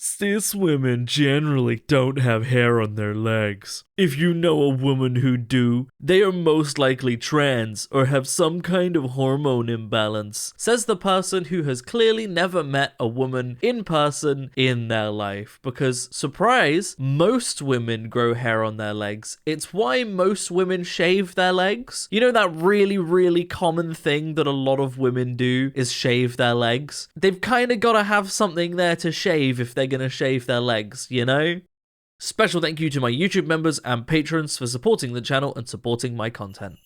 Cis women generally don't have hair on their legs. If you know a woman who do, they are most likely trans or have some kind of hormone imbalance, says the person who has clearly never met a woman in person in their life. Because, surprise, most women grow hair on their legs. It's why most women shave their legs. You know that really common thing that a lot of women do is shave their legs? They've kind of got to have something there to shave if they're gonna shave their legs, you know? Special thank you to my YouTube members and patrons for supporting the channel and supporting my content.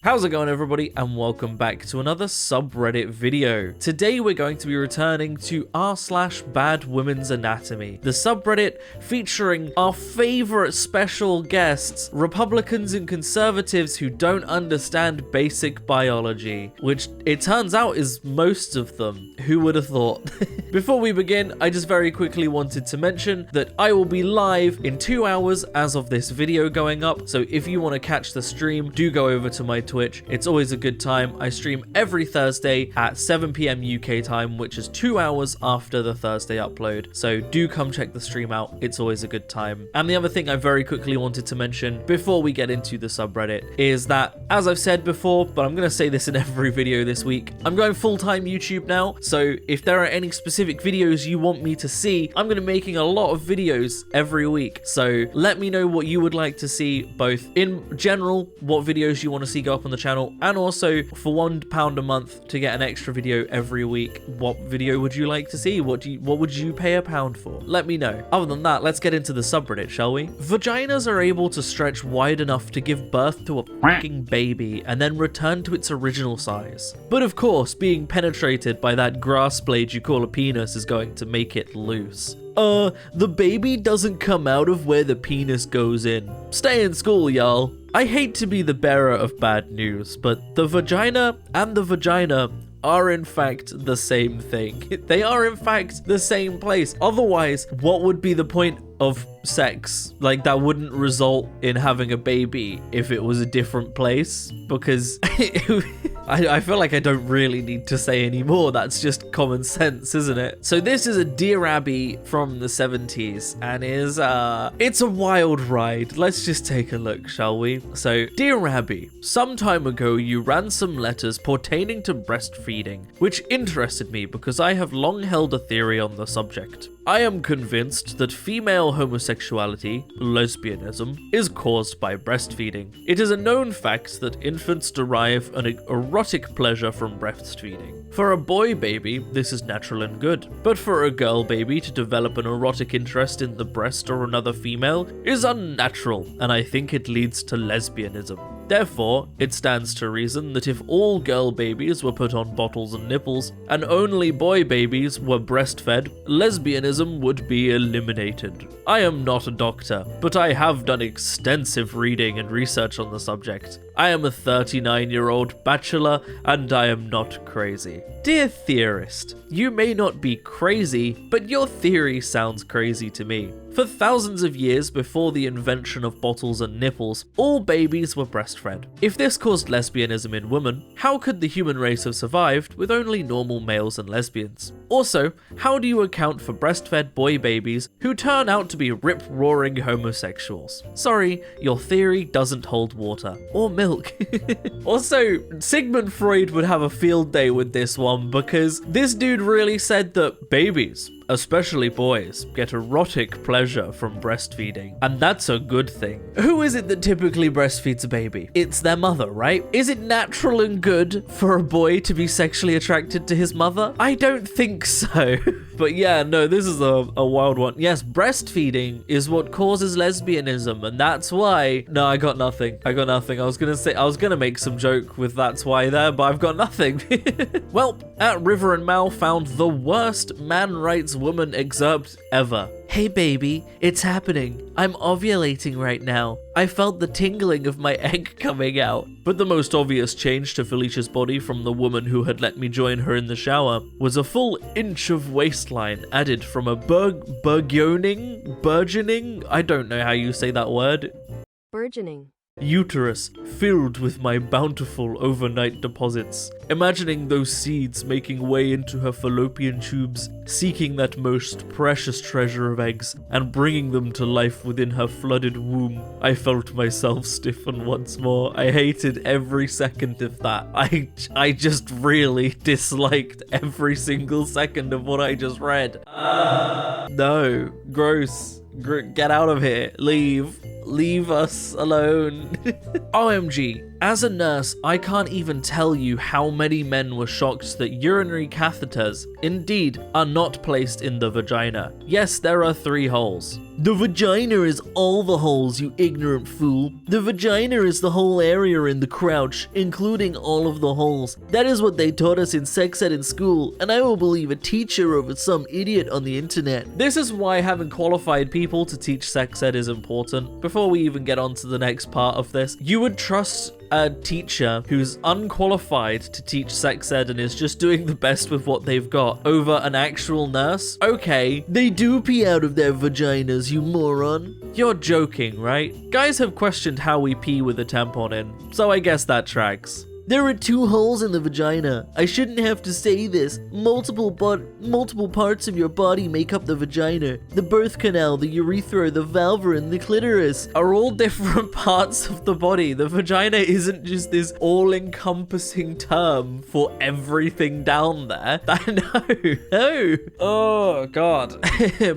How's it going, everybody, and welcome back to another subreddit video. Today we're going to be returning to r/badwomensanatomy, the subreddit featuring our favorite special guests, Republicans and conservatives who don't understand basic biology, which it turns out is most of them. Who would have thought? Before we begin, I just very quickly wanted to mention that I will be live in 2 hours as of this video going up, so if you want to catch the stream, do go over to my Twitch. It's always a good time. I stream every Thursday at 7 PM UK time, which is 2 hours after the Thursday upload. So do come check the stream out. It's always a good time. And the other thing I very quickly wanted to mention before we get into the subreddit is that, as I've said before, but I'm going to say this in every video this week, I'm going full-time YouTube now. So if there are any specific videos you want me to see, I'm going to be making a lot of videos every week. So let me know what you would like to see, both in general, what videos you want to see go up on the channel, and also for £1 a month to get an extra video every week. What video would you like to see? What would you pay £1 for? Let me know. Other than that, let's get into the subreddit, shall we? Vaginas are able to stretch wide enough to give birth to a fucking baby and then return to its original size. But of course, being penetrated by that grass blade you call a penis is going to make it loose. The baby doesn't come out of where the penis goes in. Stay in school, y'all. I hate to be the bearer of bad news, but the vagina and the vagina are in fact the same thing. They are in fact the same place. Otherwise, what would be the point of sex? Like, that wouldn't result in having a baby if it was a different place, because I feel like I don't really need to say any more. That's just common sense, isn't it? So this is a Dear Abby from the 70s, and it's a wild ride. Let's just take a look, shall we? So, Dear Abby, some time ago you ran some letters pertaining to breastfeeding, which interested me because I have long held a theory on the subject. I am convinced that female homosexuality, lesbianism, is caused by breastfeeding. It is a known fact that infants derive an erotic pleasure from breastfeeding. For a boy baby, this is natural and good, but for a girl baby to develop an erotic interest in the breast or another female is unnatural, and I think it leads to lesbianism. Therefore, it stands to reason that if all girl babies were put on bottles and nipples, and only boy babies were breastfed, lesbianism would be eliminated. I am not a doctor, but I have done extensive reading and research on the subject. I am a 39-year-old bachelor, and I am not crazy. Dear theorist, you may not be crazy, but your theory sounds crazy to me. For thousands of years before the invention of bottles and nipples, all babies were breastfed. If this caused lesbianism in women, how could the human race have survived with only normal males and lesbians? Also, how do you account for breastfed boy babies who turn out to be rip-roaring homosexuals? Sorry, your theory doesn't hold water. Or milk. Also, Sigmund Freud would have a field day with this one, because this dude really said that babies, especially boys, get erotic pleasure from breastfeeding, and that's a good thing. Who is it that typically breastfeeds a baby? It's their mother, right? Is it natural and good for a boy to be sexually attracted to his mother? I don't think so. But yeah, no, this is a wild one. Yes, breastfeeding is what causes lesbianism, and that's why... No, I got nothing. I was gonna make some joke with that's why there, but I've got nothing. Well, at River and Mal found the worst man rights woman excerpt ever. Hey baby, it's happening. I'm ovulating right now. I felt the tingling of my egg coming out. But the most obvious change to Felicia's body from the woman who had let me join her in the shower was a full inch of waistline added from a burgeoning? I don't know how you say that word. Burgeoning. uterus filled with my bountiful overnight deposits. Imagining those seeds making way into her fallopian tubes, seeking that most precious treasure of eggs, and bringing them to life within her flooded womb, I felt myself stiffen once more. I hated every second of that. I just really disliked every single second of what I just read. No, gross. Get out of here. Leave us alone. OMG. As a nurse, I can't even tell you how many men were shocked that urinary catheters, indeed, are not placed in the vagina. Yes, there are 3 holes. The vagina is all the holes, you ignorant fool. The vagina is the whole area in the crouch, including all of the holes. That is what they taught us in sex ed in school, and I will believe a teacher over some idiot on the internet. This is why having qualified people to teach sex ed is important. Before we even get on to the next part of this, you would trust a teacher who's unqualified to teach sex ed and is just doing the best with what they've got over an actual nurse? Okay, they do pee out of their vaginas, you moron. You're joking, right? Guys have questioned how we pee with a tampon in, so I guess that tracks. There are 2 holes in the vagina. I shouldn't have to say this. Multiple parts of your body make up the vagina. The birth canal, the urethra, the vulva, and the clitoris are all different parts of the body. The vagina isn't just this all-encompassing term for everything down there. No. Oh, God.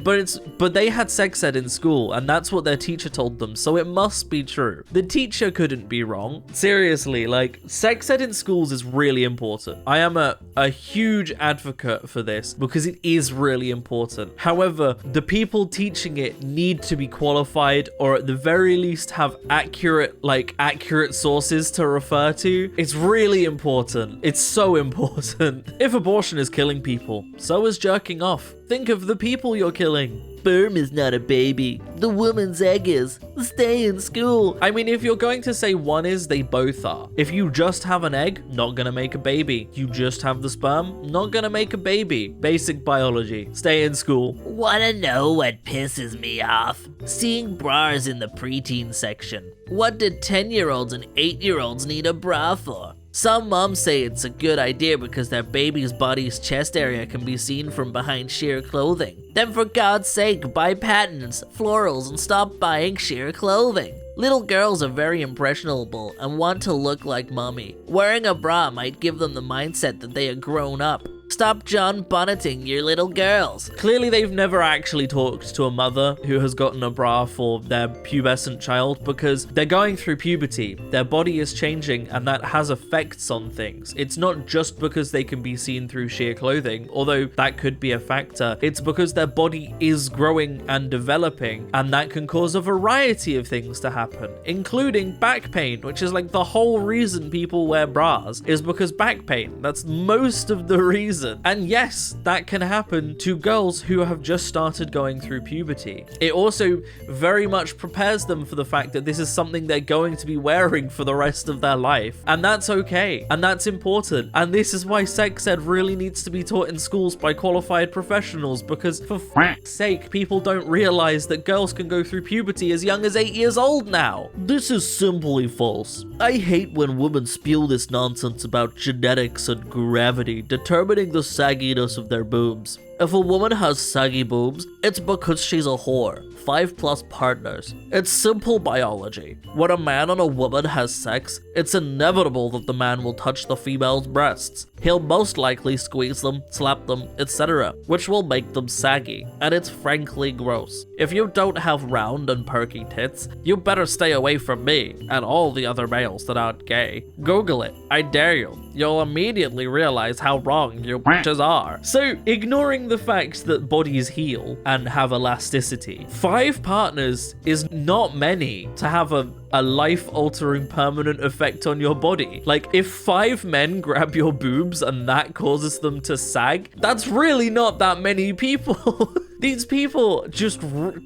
But they had sex ed in school, and that's what their teacher told them, so it must be true. The teacher couldn't be wrong. Seriously, like, sex ed in schools is really important. I am a huge advocate for this because it is really important. However, the people teaching it need to be qualified, or at the very least have accurate sources to refer to. It's really important. It's so important. If abortion is killing people, so is jerking off. Think of the people you're killing. Sperm is not a baby. The woman's egg is. Stay in school. I mean, if you're going to say one is, they both are. If you just have an egg, not gonna make a baby. You just have the sperm, not gonna make a baby. Basic biology. Stay in school. Wanna know what pisses me off? Seeing bras in the preteen section. What did 10-year-olds and 8-year-olds need a bra for? Some moms say it's a good idea because their baby's body's chest area can be seen from behind sheer clothing. Then for God's sake, buy patents, florals, and stop buying sheer clothing. Little girls are very impressionable and want to look like mommy. Wearing a bra might give them the mindset that they are grown up. Stop John Bonneting your little girls. Clearly they've never actually talked to a mother who has gotten a bra for their pubescent child because they're going through puberty. Their body is changing and that has effects on things. It's not just because they can be seen through sheer clothing, although that could be a factor. It's because their body is growing and developing, and that can cause a variety of things to happen, including back pain, which is like the whole reason people wear bras is because back pain. That's most of the reason. And yes, that can happen to girls who have just started going through puberty. It also very much prepares them for the fact that this is something they're going to be wearing for the rest of their life. And that's okay. And that's important. And this is why sex ed really needs to be taught in schools by qualified professionals, because for f***'s sake, people don't realize that girls can go through puberty as young as 8 years old now. This is simply false. I hate when women spew this nonsense about genetics and gravity determining the sagginess of their boobs. If a woman has saggy boobs, it's because she's a whore. 5+ partners. It's simple biology. When a man and a woman has sex, it's inevitable that the man will touch the female's breasts. He'll most likely squeeze them, slap them, etc., which will make them saggy, and it's frankly gross. If you don't have round and perky tits, you better stay away from me and all the other males that aren't gay. Google it, I dare you. You'll immediately realize how wrong you bitches are. So, ignoring the fact that bodies heal and have elasticity, 5 partners is not many to have a life-altering permanent effect on your body. Like, if 5 men grab your boobs and that causes them to sag, that's really not that many people. These people just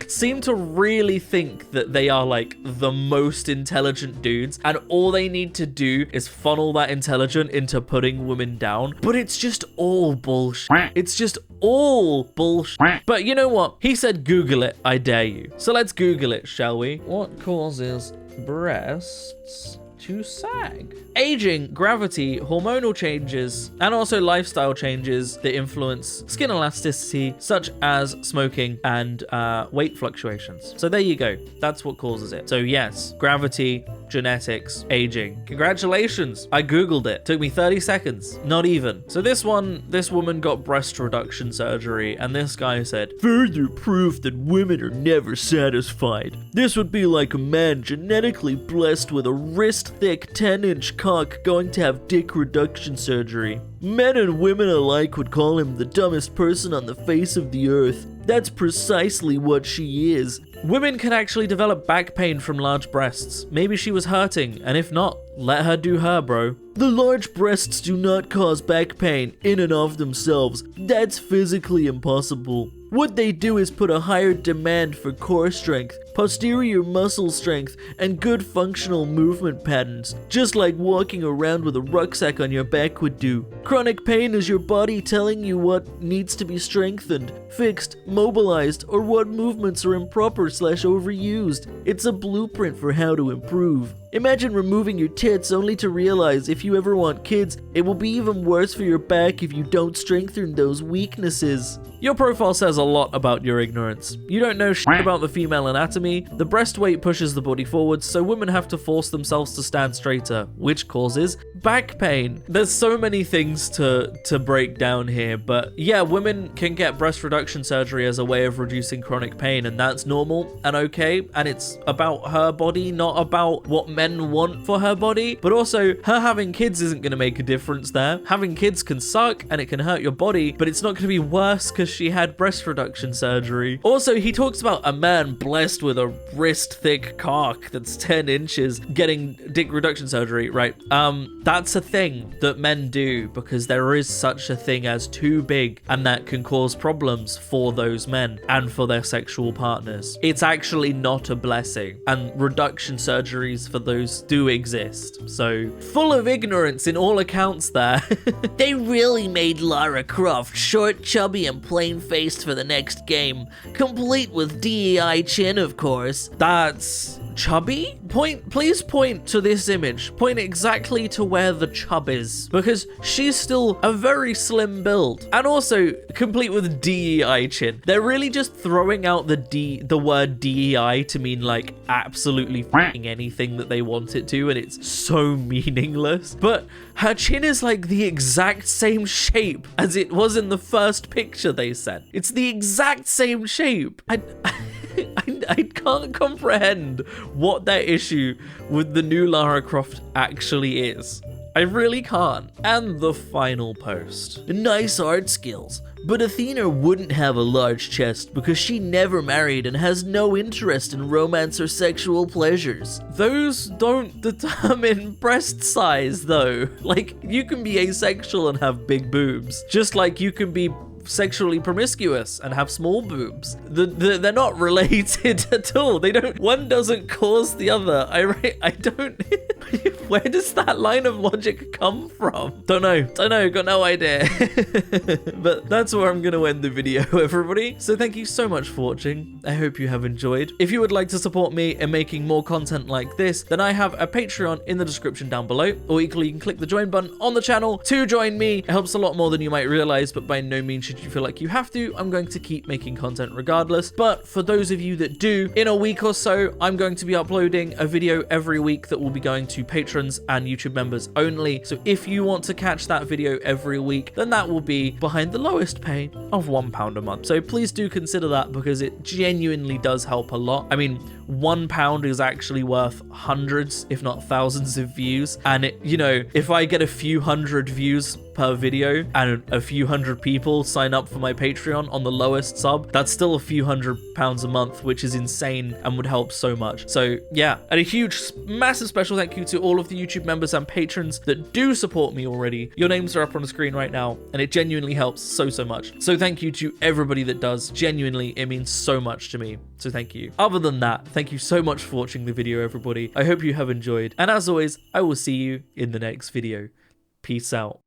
seem to really think that they are like the most intelligent dudes, and all they need to do is funnel that intelligence into putting women down. But it's just all bullshit. It's just all bullshit. But you know what? He said Google it, I dare you. So let's Google it, shall we? What causes breasts to sag? Aging, gravity, hormonal changes, and also lifestyle changes that influence skin elasticity, such as smoking and weight fluctuations. So there you go. That's what causes it. So yes, gravity, genetics, aging. Congratulations. I Googled it. Took me 30 seconds. Not even. So this woman got breast reduction surgery, and this guy said, further proof that women are never satisfied. This would be like a man genetically blessed with a wrist-thick 10-inch cock going to have dick reduction surgery. Men and women alike would call him the dumbest person on the face of the earth. That's precisely what she is. Women can actually develop back pain from large breasts. Maybe she was hurting, and if not, let her do her, bro. The large breasts do not cause back pain in and of themselves. That's physically impossible. What they do is put a higher demand for core strength, posterior muscle strength, and good functional movement patterns, just like walking around with a rucksack on your back would do. Chronic pain is your body telling you what needs to be strengthened, fixed, mobilized, or what movements are improper/overused. It's a blueprint for how to improve. Imagine removing your tits only to realize if you ever want kids, it will be even worse for your back if you don't strengthen those weaknesses. Your profile says a lot about your ignorance. You don't know shit about the female anatomy. The breast weight pushes the body forwards, so women have to force themselves to stand straighter, which causes back pain. There's so many things to break down here, but yeah, women can get breast reduction surgery as a way of reducing chronic pain, and that's normal and okay, and it's about her body, not about what men want for her body. But also, her having kids isn't going to make a difference there. Having kids can suck and it can hurt your body, but it's not going to be worse because she had breast reduction surgery. Also, he talks about a man blessed with a wrist-thick cock that's 10 inches getting dick reduction surgery, right? That's a thing that men do because there is such a thing as too big, and that can cause problems for those men and for their sexual partners. It's actually not a blessing, and reduction surgeries for those do exist. So, full of ignorance in all accounts there. They really made Lara Croft short, chubby, and plain-faced for the next game, complete with DEI chin, of course. That's chubby? Please point to this image. Point exactly to where the chub is, because she's still a very slim build, and also complete with DEI chin. They're really just throwing out the word DEI to mean like absolutely f***ing anything that they want it to, and it's so meaningless. But her chin is like the exact same shape as it was in the first picture they sent. It's the exact same shape. I can't comprehend what their issue with the new Lara Croft actually is. I really can't. And the final post. Nice art skills, but Athena wouldn't have a large chest because she never married and has no interest in romance or sexual pleasures. Those don't determine breast size though. Like, you can be asexual and have big boobs, just like you can be sexually promiscuous and have small boobs. They're not related at all. One doesn't cause the other. I don't where does that line of logic come from? Don't know, got no idea. But that's where I'm gonna end the video, everybody. So thank you so much for watching. I hope you have enjoyed. If you would like to support me in making more content like this, then I have a Patreon in the description down below, or equally you can click the join button on the channel to join me. It helps a lot more than you might realize, but by no means should you feel like you have to. I'm going to keep making content regardless. But for those of you that do, in a week or so, I'm going to be uploading a video every week that will be going to patrons and YouTube members only. So if you want to catch that video every week, then that will be behind the lowest pay of £1 a month. So please do consider that, because it genuinely does help a lot. I mean, £1 is actually worth hundreds, if not thousands of views. And it, you know, if I get a few hundred views per video and a few hundred people sign up for my Patreon on the lowest sub, that's still a few £100s a month, which is insane and would help so much. So yeah, and a huge, massive special thank you to all of the YouTube members and patrons that do support me already. Your names are up on the screen right now, and it genuinely helps so much. So thank you to everybody that does. Genuinely, it means so much to me. So thank you. Other than that, thank you so much for watching the video, everybody. I hope you have enjoyed. And as always, I will see you in the next video. Peace out.